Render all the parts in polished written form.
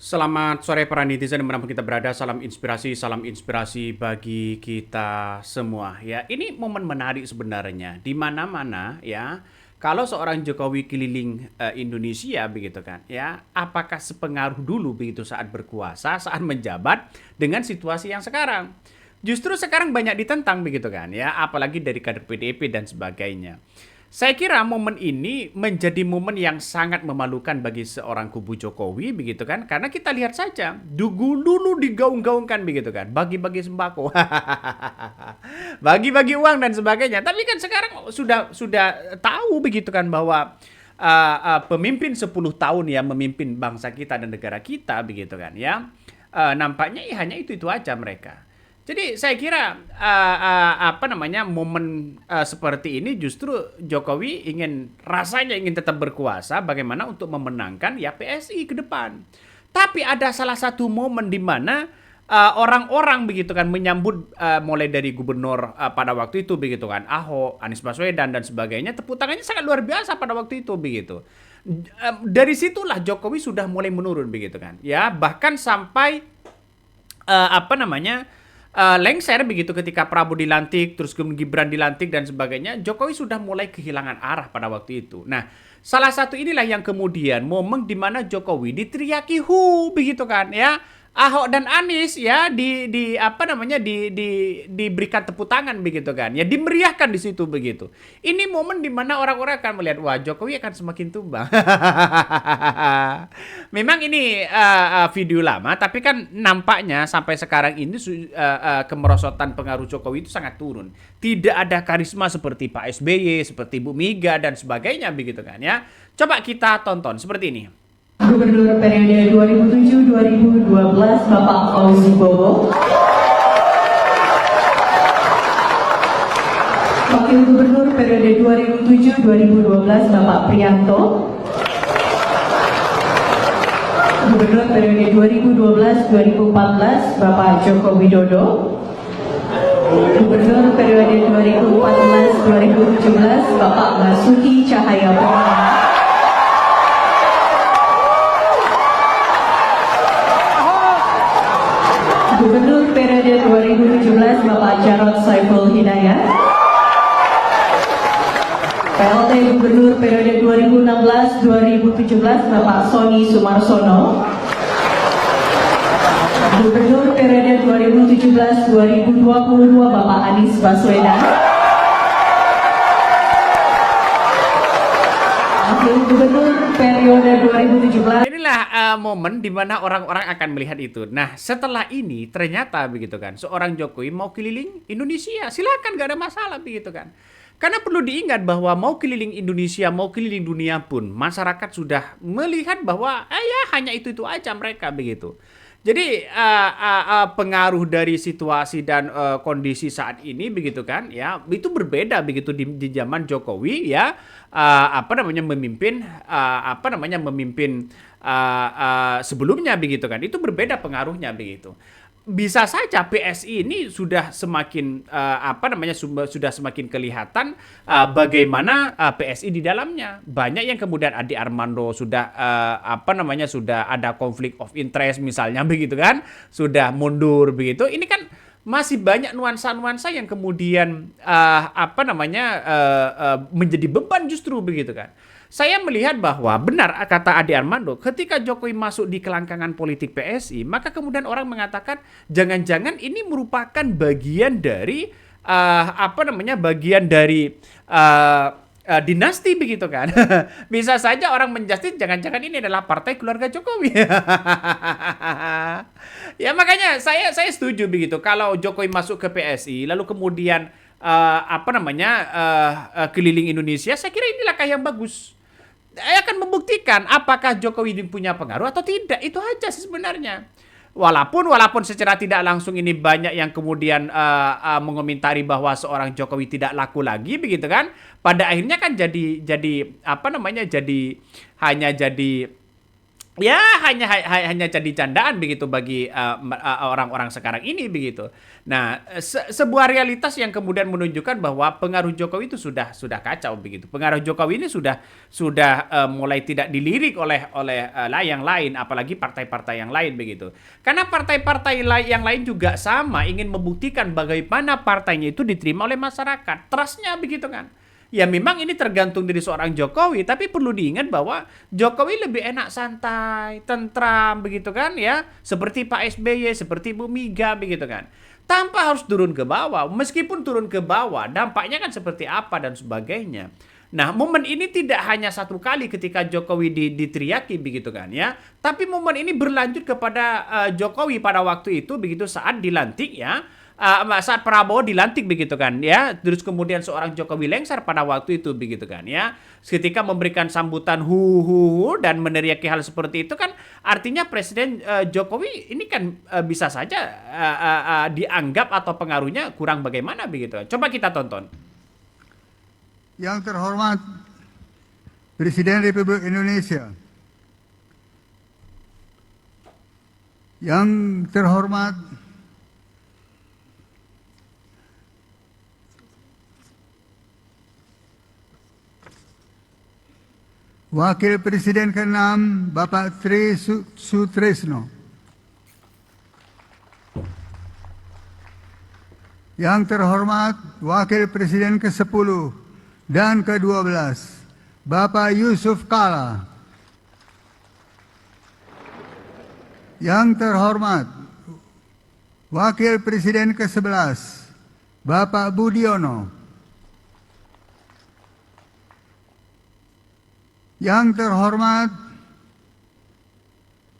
Selamat sore para netizen dimanapun kita berada, salam inspirasi bagi kita semua. Ya, ini momen menarik sebenarnya. Di mana-mana ya, kalau seorang Jokowi keliling Indonesia begitu kan, ya, apakah sepengaruh dulu begitu saat berkuasa, saat menjabat dengan situasi yang sekarang? Justru sekarang banyak ditentang begitu kan, ya, apalagi dari kader PDIP dan sebagainya. Saya kira momen ini menjadi momen yang sangat memalukan bagi seorang kubu Jokowi begitu kan, karena kita lihat saja dulu digaung-gaungkan begitu kan, bagi-bagi sembako, bagi-bagi uang dan sebagainya. Tapi kan sekarang sudah tahu begitu kan bahwa pemimpin 10 tahun ya memimpin bangsa kita dan negara kita begitu kan ya. Nampaknya ya hanya itu aja mereka. Jadi saya kira apa namanya momen seperti ini justru Jokowi rasanya ingin tetap berkuasa bagaimana untuk memenangkan ya PSI ke depan. Tapi ada salah satu momen di mana orang-orang begitu kan menyambut mulai dari gubernur pada waktu itu begitu kan Ahok, Anies Baswedan dan sebagainya, tepuk tangannya sangat luar biasa pada waktu itu begitu. Dari situlah Jokowi sudah mulai menurun begitu kan. Ya, bahkan sampai apa namanya lengser begitu ketika Prabowo dilantik, terus kemudian Gibran dilantik dan sebagainya, Jokowi sudah mulai kehilangan arah pada waktu itu. Nah, salah satu inilah yang kemudian momen di mana Jokowi diteriaki begitu kan ya. Ahok dan Anies ya di apa namanya diberikan tepuk tangan begitu kan. Ya dimeriahkan di situ begitu. Ini momen di mana orang-orang akan melihat wah Jokowi akan semakin tumbang. Memang ini video lama tapi kan nampaknya sampai sekarang ini kemerosotan pengaruh Jokowi itu sangat turun. Tidak ada karisma seperti Pak SBY, seperti Bu Mega dan sebagainya begitu kan ya. Coba kita tonton seperti ini. Gubernur periode 2007-2012 Bapak Fauzi Bowo, Wakil Gubernur periode 2007-2012 Bapak Priyanto, Gubernur periode 2012-2014 Bapak Joko Widodo, Gubernur periode 2014-2017 Bapak Basuki Cahayapurnama, Gubernur periode 2017 Bapak Jarod Saiful Hidayat, PLT Gubernur periode 2016-2017 Bapak Sony Sumarsono, Gubernur periode 2017-2022 Bapak Anies Baswedan, Wakil Gubernur periode 2017. Inilah momen di mana orang-orang akan melihat itu. Nah, setelah ini ternyata begitu kan, seorang Jokowi mau keliling Indonesia, silakan gak ada masalah begitu kan. Karena perlu diingat bahwa mau keliling Indonesia, mau keliling dunia pun, masyarakat sudah melihat bahwa ya hanya itu aja mereka begitu. Jadi pengaruh dari situasi dan kondisi saat ini begitu kan ya itu berbeda begitu di zaman Jokowi ya apa namanya memimpin sebelumnya begitu kan itu berbeda pengaruhnya begitu. Bisa saja PSI ini sudah semakin sudah semakin kelihatan bagaimana PSI di dalamnya. Banyak yang kemudian Adi Armando sudah sudah ada konflik of interest misalnya begitu kan, sudah mundur begitu. Ini kan masih banyak nuansa-nuansa yang kemudian menjadi beban justru begitu kan. Saya melihat bahwa benar kata Adi Armando, ketika Jokowi masuk di kelangkangan politik PSI, maka kemudian orang mengatakan jangan-jangan ini merupakan bagian dari dinasti begitu kan. Bisa saja orang menjustis jangan-jangan ini adalah partai keluarga Jokowi. Ya makanya saya setuju begitu kalau Jokowi masuk ke PSI lalu kemudian keliling Indonesia, saya kira ini langkah yang bagus. Akan membuktikan apakah Jokowi ini punya pengaruh atau tidak. Itu aja sih sebenarnya. Walaupun secara tidak langsung ini banyak yang kemudian mengomentari bahwa seorang Jokowi tidak laku lagi begitu kan. Pada akhirnya kan jadi ya hanya jadi candaan begitu bagi orang-orang sekarang ini begitu. Nah, sebuah realitas yang kemudian menunjukkan bahwa pengaruh Jokowi itu sudah kacau begitu. Pengaruh Jokowi ini sudah mulai tidak dilirik oleh yang lain, apalagi partai-partai yang lain begitu. Karena partai-partai yang lain juga sama ingin membuktikan bagaimana partainya itu diterima oleh masyarakat. Trustnya begitu kan. Ya memang ini tergantung dari seorang Jokowi, tapi perlu diingat bahwa Jokowi lebih enak santai, tentram begitu kan ya, seperti Pak SBY, seperti Bu Mega begitu kan. Tanpa harus turun ke bawah, meskipun turun ke bawah, dampaknya kan seperti apa dan sebagainya. Nah, momen ini tidak hanya satu kali ketika Jokowi diteriaki begitu kan ya, tapi momen ini berlanjut kepada Jokowi pada waktu itu begitu saat dilantik ya. Saat Prabowo dilantik begitu kan ya, terus kemudian seorang Jokowi lengser pada waktu itu begitu kan ya, ketika memberikan sambutan hu dan meneriaki hal seperti itu kan artinya Presiden Jokowi ini kan bisa saja dianggap atau pengaruhnya kurang bagaimana begitu. Coba kita tonton. Yang terhormat Presiden Republik Indonesia, yang terhormat Wakil Presiden ke-6 Bapak Tri Sutresno, yang terhormat Wakil Presiden ke-10 dan ke-12 Bapak Yusuf Kala, yang terhormat Wakil Presiden ke-11 Bapak Budiono, yang terhormat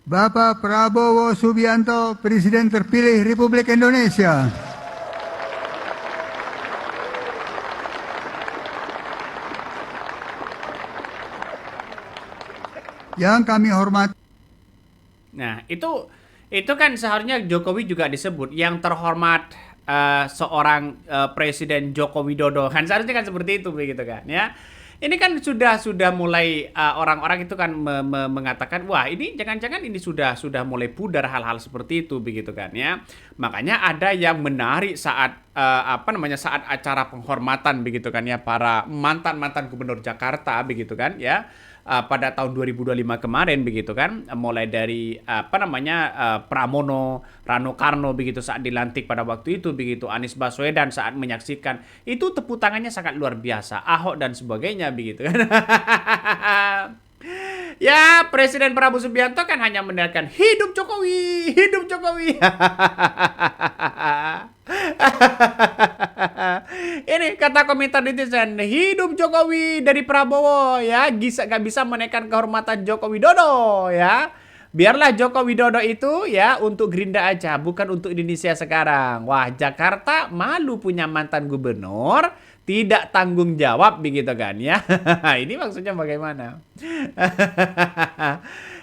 Bapak Prabowo Subianto, Presiden terpilih Republik Indonesia, yang kami hormati. Nah, itu kan seharusnya Jokowi juga disebut yang terhormat seorang Presiden Joko Widodo. Kan seharusnya kan seperti itu begitu kan ya. Ini kan sudah mulai orang-orang itu kan mengatakan wah ini jangan-jangan ini sudah mulai pudar hal-hal seperti itu begitu kan ya. Makanya ada yang menarik saat saat acara penghormatan begitu kan ya para mantan gubernur Jakarta begitu kan ya. Pada tahun 2025 kemarin begitu kan, mulai dari Pramono, Rano Karno begitu saat dilantik pada waktu itu begitu, Anies Baswedan saat menyaksikan itu tepuk tangannya sangat luar biasa, Ahok dan sebagainya begitu kan. Ya, Presiden Prabowo Subianto kan hanya meneriakkan hidup Jokowi, hidup Jokowi. Ini kata komentar netizen, hidup Jokowi dari Prabowo ya, gak bisa menaikkan kehormatan Joko Widodo ya. Biarlah Joko Widodo itu ya untuk Gerindra aja, bukan untuk Indonesia sekarang. Wah, Jakarta malu punya mantan gubernur, tidak tanggung jawab begitu kan ya. Ini maksudnya bagaimana?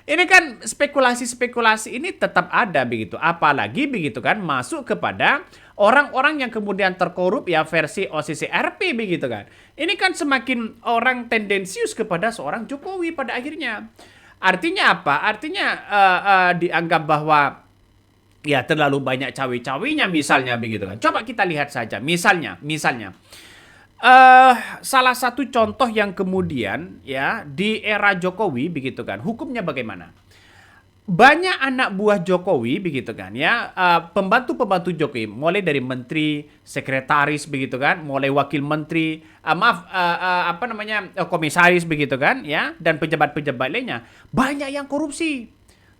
Ini kan spekulasi-spekulasi ini tetap ada begitu. Apalagi begitu kan masuk kepada orang-orang yang kemudian terkorup ya versi OCCRP begitu kan. Ini kan semakin orang tendensius kepada seorang Jokowi pada akhirnya. Artinya apa? Artinya dianggap bahwa ya terlalu banyak cawe-cawenya misalnya begitu kan. Coba kita lihat saja misalnya salah satu contoh yang kemudian ya di era Jokowi begitu kan, hukumnya bagaimana? Banyak anak buah Jokowi begitu kan ya, pembantu-pembantu Jokowi, mulai dari menteri, sekretaris begitu kan, mulai wakil menteri, komisaris begitu kan ya, dan pejabat-pejabat lainnya, banyak yang korupsi.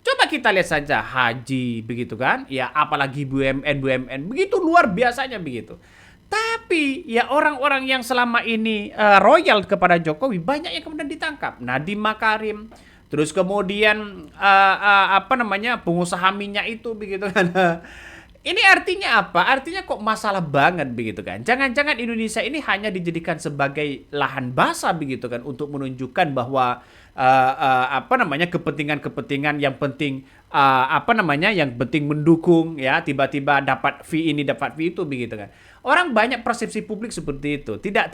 Coba kita lihat saja haji begitu kan, ya apalagi BUMN begitu luar biasanya begitu. Tapi ya orang-orang yang selama ini royal kepada Jokowi banyak yang kemudian ditangkap. Nadiem Makarim, terus kemudian pengusaha minyak itu begitu kan. Ini artinya apa? Artinya kok masalah banget begitu kan. Jangan-jangan Indonesia ini hanya dijadikan sebagai lahan basah begitu kan untuk menunjukkan bahwa kepentingan-kepentingan yang penting yang penting mendukung ya, tiba-tiba dapat fee ini dapat fee itu begitu kan. Orang banyak persepsi publik seperti itu, tidak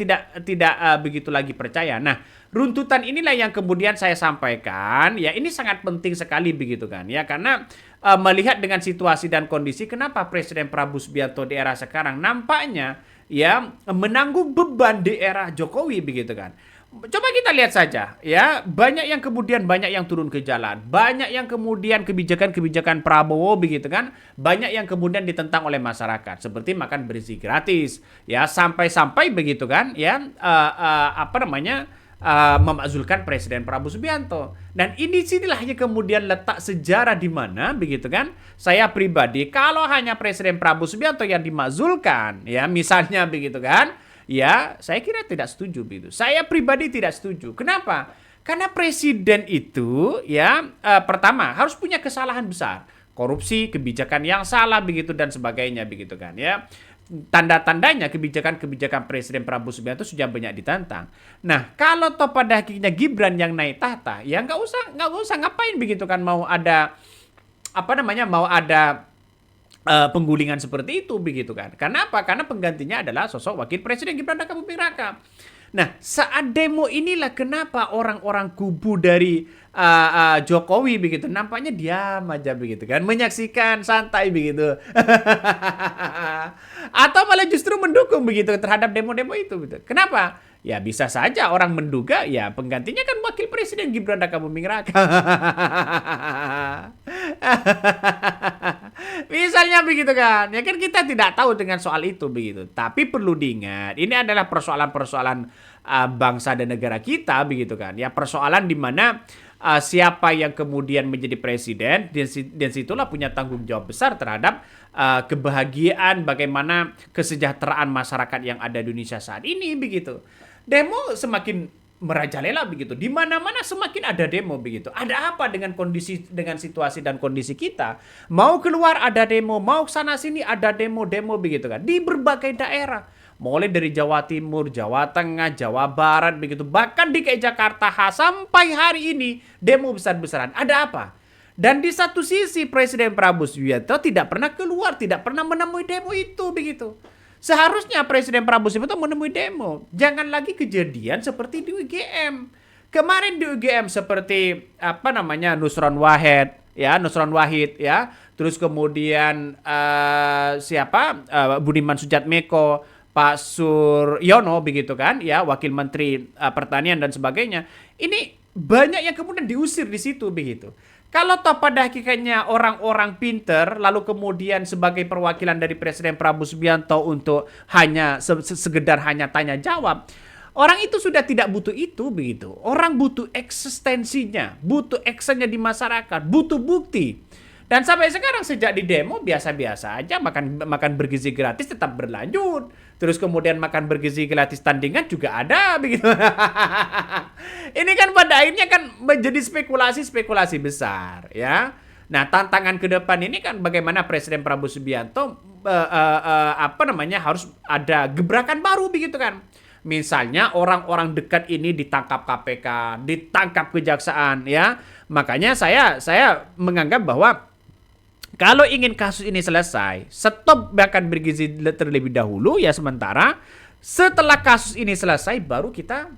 begitu lagi percaya. Nah, runtutan inilah yang kemudian saya sampaikan, ya ini sangat penting sekali begitu kan, ya karena melihat dengan situasi dan kondisi, kenapa Presiden Prabowo Subianto di era sekarang nampaknya ya menanggung beban di era Jokowi begitu kan. Coba kita lihat saja ya, banyak yang turun ke jalan, banyak yang kemudian kebijakan-kebijakan Prabowo begitu kan, banyak yang kemudian ditentang oleh masyarakat seperti makan bergizi gratis ya, sampai-sampai begitu kan ya, memakzulkan Presiden Prabowo Subianto. Dan ini sinilah yang kemudian letak sejarah di mana begitu kan. Saya pribadi kalau hanya Presiden Prabowo Subianto yang dimakzulkan ya misalnya begitu kan, ya saya kira tidak setuju begitu. Saya pribadi tidak setuju. Kenapa? Karena presiden itu ya pertama harus punya kesalahan besar, korupsi, kebijakan yang salah begitu dan sebagainya begitu kan ya. Tanda-tandanya kebijakan-kebijakan Presiden Prabowo Subianto sudah banyak ditantang. Nah, kalau toh pada akhirnya Gibran yang naik tahta, ya nggak usah ngapain begitu kan, mau ada penggulingan seperti itu begitu kan. Karena apa? Karena penggantinya adalah sosok wakil presiden Gibran Raka Buming Raka. Nah, saat demo inilah kenapa orang-orang kubu dari Jokowi begitu nampaknya diam aja begitu kan, menyaksikan santai begitu. Atau malah justru mendukung begitu terhadap demo-demo itu gitu. Kenapa? Ya bisa saja orang menduga ya penggantinya kan wakil presiden Gibran Raka Buming Raka. Misalnya begitu kan. Ya kan kita tidak tahu dengan soal itu begitu. Tapi perlu diingat, ini adalah persoalan-persoalan bangsa dan negara kita begitu kan. Ya persoalan di mana siapa yang kemudian menjadi presiden dan situlah punya tanggung jawab besar terhadap kebahagiaan, bagaimana kesejahteraan masyarakat yang ada di Indonesia saat ini begitu. Demo semakin merajalela begitu. Di mana-mana semakin ada demo begitu. Ada apa dengan situasi dan kondisi kita? Mau keluar ada demo, mau sana sini ada demo begitu kan. Di berbagai daerah. Mulai dari Jawa Timur, Jawa Tengah, Jawa Barat begitu. Bahkan di Jakarta sampai hari ini demo besar-besaran. Ada apa? Dan di satu sisi Presiden Prabowo Subianto tidak pernah keluar, tidak pernah menemui demo itu begitu. Seharusnya Presiden Prabowo Subianto menemui demo. Jangan lagi kejadian seperti di UGM. Kemarin di UGM seperti Nusron Wahid ya. Terus kemudian Budiman Sujatmiko, Pak Suryono begitu kan ya, Wakil Menteri Pertanian dan sebagainya. Ini banyak yang kemudian diusir di situ begitu. Kalau toh pada hakikatnya orang-orang pinter lalu kemudian sebagai perwakilan dari Presiden Prabowo Subianto untuk hanya segedar hanya tanya jawab, orang itu sudah tidak butuh itu begitu. Orang butuh eksistensinya, butuh actionnya di masyarakat, butuh bukti. Dan sampai sekarang sejak di demo biasa-biasa aja, makan bergizi gratis tetap berlanjut. Terus kemudian makan bergizi gratis tandingan juga ada begitu. Ini kan pada akhirnya kan menjadi spekulasi besar ya. Nah, tantangan ke depan ini kan bagaimana Presiden Prabowo Subianto harus ada gebrakan baru begitu kan. Misalnya orang-orang dekat ini ditangkap KPK, ditangkap kejaksaan ya. Makanya saya menganggap bahwa kalau ingin kasus ini selesai, stop makan bergizi terlebih dahulu ya sementara. Setelah kasus ini selesai baru kita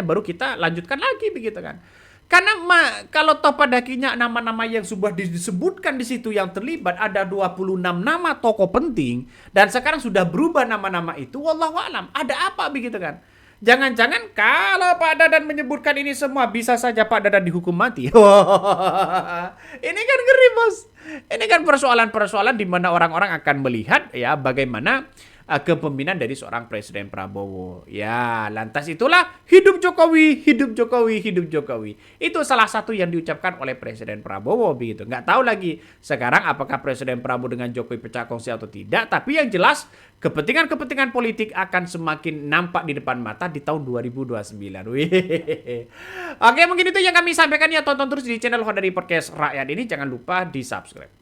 baru kita lanjutkan lagi begitu kan. Karena kalau toh pada akhirnya nama-nama yang sudah disebutkan di situ yang terlibat ada 26 nama tokoh penting dan sekarang sudah berubah nama-nama itu, wallahu alam. Ada apa begitu kan? Jangan-jangan kalau Pak Dadan menyebutkan ini semua bisa saja Pak Dadan dihukum mati. Ini kan ngeri, Bos. Ini kan persoalan-persoalan di mana orang-orang akan melihat ya bagaimana kepemimpinan dari seorang Presiden Prabowo. Ya, lantas itulah hidup Jokowi, hidup Jokowi, hidup Jokowi. Itu salah satu yang diucapkan oleh Presiden Prabowo begitu. Nggak tahu lagi sekarang apakah Presiden Prabowo dengan Jokowi pecah kongsi atau tidak, tapi yang jelas kepentingan-kepentingan politik akan semakin nampak di depan mata di tahun 2029. Wih. Oke, mungkin itu yang kami sampaikan ya. Tonton terus di channel Hodari Podcast Rakyat ini. Jangan lupa di-subscribe.